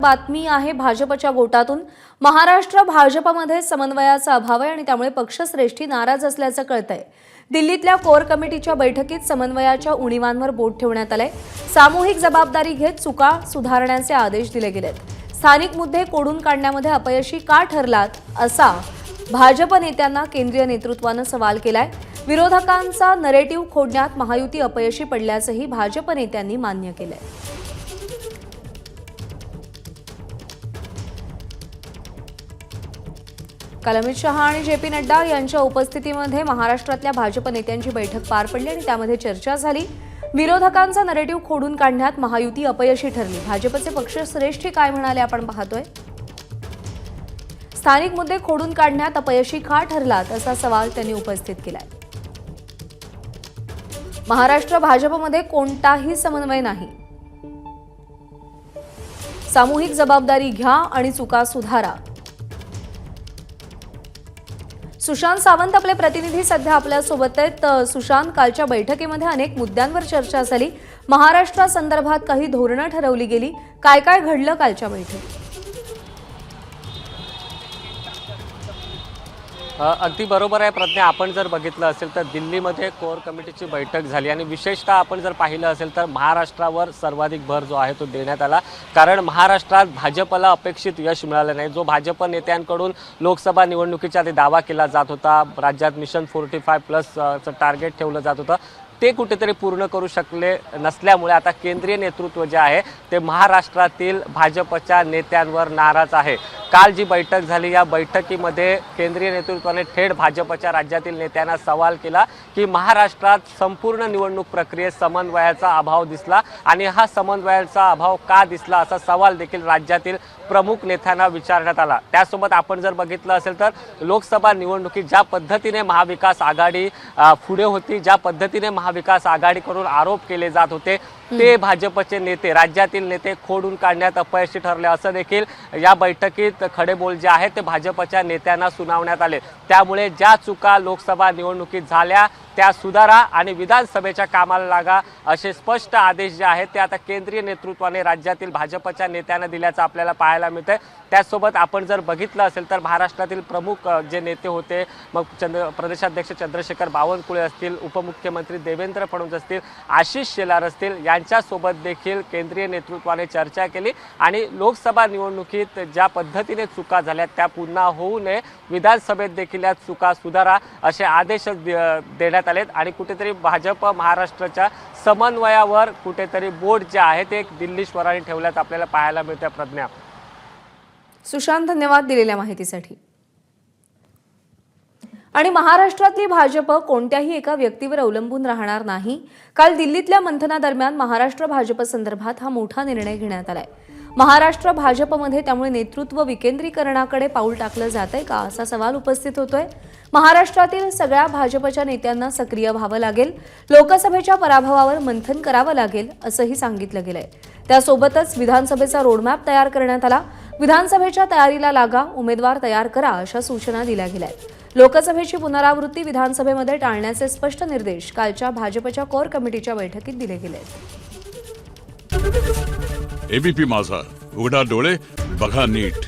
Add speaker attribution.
Speaker 1: बातमी आहे भाजपच्या गोटातून। महाराष्ट्र भाजपमध्ये समन्वयाचा अभाव आहे आणि त्यामुळे पक्षश्रेष्ठी नाराज असल्याचं कळतंय। दिल्लीतल्या कोर कमिटीच्या बैठकीत समन्वयाच्या उणीवांवर बोट ठेवण्यात आलंय। सामूहिक जबाबदारी घेत चुका सुधारण्याचे आदेश दिले गेलेत। स्थानिक मुद्दे कोडून काढण्यामध्ये अपयशी का ठरलात असा भाजप नेत्यांना केंद्रीय नेतृत्वाने सवाल केलाय। विरोधकांचा नरेटिव्ह खोडण्यात महायुती अपयशी पडल्याचंही भाजप नेत्यांनी मान्य केलंय। काल अमित शहा आणि जे.पी. नड्डा यांच्या उपस्थितीमध्ये महाराष्ट्रातल्या भाजप नेत्यांची बैठक पार पडली आणि त्यामध्ये चर्चा झाली। विरोधकांचा नरेटिव्ह खोडून काढण्यात महायुती अपयशी ठरली। भाजपचे पक्षश्रेष्ठी काय म्हणाले आपण पाहतोय। स्थानिक मुद्दे खोडून काढण्यात अपयशी का ठरलात असा सवाल त्यांनी उपस्थित केलाय। महाराष्ट्र भाजपमध्ये कोणताही समन्वय नाही। सामूहिक जबाबदारी घ्या आणि चुका सुधारा। सुशांत सावंत आपले प्रतिनिधी सध्या आपल्या सोबत आहेत। सुशांत, कालच्या बैठकीमध्ये अनेक मुद्द्यांवर चर्चा झाली। महाराष्ट्रासंदर्भात काही धोरणं ठरवली गेली। काय काय घडलं कालच्या बैठकीत?
Speaker 2: अगदी बरोबर आहे प्रज्ञा। आपण जर बघितलं असेल तर दिल्लीमध्ये कोर कमिटीची बैठक झाली आणि विशेषतः आपण जर पाहिलं असेल तर महाराष्ट्रावर सर्वाधिक भर जो आहे तो देण्यात आला। कारण महाराष्ट्रात भाजपला अपेक्षित यश मिळालं नाही। जो भाजप नेत्यांकडून लोकसभा निवडणुकीच्या आधी दावा केला जात होता, राज्यात मिशन 45+ टार्गेट ठेवलं जात होतं, ते कुठेतरी पूर्ण करू शकले नसल्यामुळे आता केंद्रीय नेतृत्व जे आहे ते महाराष्ट्रातील भाजपच्या नेत्यांवर नाराज आहे। काल जी बैठक झाली या बैठकीमध्ये केंद्रीय नेतृत्वाने थेट भाजपच्या राज्यातील नेत्यांना सवाल केला की महाराष्ट्रात संपूर्ण निवडणूक प्रक्रियेत समन्वयाचा अभाव दिसला आणि हा समन्वयाचा अभाव का दिसला असा सवाल देखील राज्यातील प्रमुख नेत्यांना विचारण्यात आला। त्यासोबत आपण जर बघितलं असेल तर लोकसभा निवडणुकीत ज्या पद्धतीने महाविकास आघाडी पुढे होती, ज्या पद्धतीने महाविकास आघाडीकडून आरोप केले जात होते ते भाजपचे नेते, राज्यातील नेते खोडून काढण्यात अपयशी ठरले असं देखील या बैठकीत खडे बोल जे आहेत ते भाजपच्या नेत्यांना सुनावण्यात आले। त्यामुळे ज्या चुका लोकसभा निवडणुकीत झाल्या त्या सुधारा आणि विधानसभेच्या कामाला लागा असे स्पष्ट आदेश जे आहेत ते आता केंद्रीय नेतृत्वाने राज्यातील भाजपच्या नेत्यांना दिल्याचं आपल्याला पाहायला मिळतंय। त्यासोबत आपण जर बघितलं असेल तर महाराष्ट्रातील प्रमुख जे नेते होते, मग प्रदेशाध्यक्ष चंद्रशेखर बावनकुळे असतील, उपमुख्यमंत्री देवेंद्र फडणवीस असतील, आशिष शेलार असतील, यांच्यासोबत देखील केंद्रीय नेतृत्वाने चर्चा केली आणि लोकसभा निवडणुकीत ज्या पद्धतीने चुका झाल्या त्या पुन्हा होऊ नये, विधानसभेत देखील या चुका सुधारा असे आदेश देण्यात आलेत आणि कुठेतरी भाजप महाराष्ट्राच्या समन्वयावर कुठेतरी बोट जे आहे ते दिल्ली स्वराने ठेवल्याचं आपल्याला पाहायला मिळतं। प्रज्ञा।
Speaker 1: सुशांत, धन्यवाद दिलेल्या माहितीसाठी। आणि महाराष्ट्रातली भाजप कोणत्याही एका व्यक्तीवर अवलंबून राहणार नाही। काल दिल्लीतल्या मंथनादरम्यान महाराष्ट्र भाजप संदर्भात हा मोठा निर्णय घेण्यात आलाय। महाराष्ट्र भाजपमध्ये त्यामुळे नेतृत्व विकेंद्रीकरणाकडे पाऊल टाकलं जातंय का असा सवाल उपस्थित होतोय। महाराष्ट्रातील सगळ्या भाजपच्या नेत्यांना सक्रिय व्हावं लागेल, लोकसभेच्या पराभवावर मंथन करावं लागेल असंही सांगितलं गेलंय। त्यासोबतच विधानसभेचा रोडमॅप तयार करण्यात आला। विधानसभेच्या तयारीला लागा, उमेदवार तयार करा अशा सूचना दिल्या गेल्यात। लोकसभेची पुनरावृत्ती विधानसभेमध्ये टाळण्याचे स्पष्ट निर्देश कालच्या भाजपच्या कोर कमिटीच्या बैठकीत दिले गेले।
Speaker 3: एबीपी माझा, उघडा डोळे बघा नीट।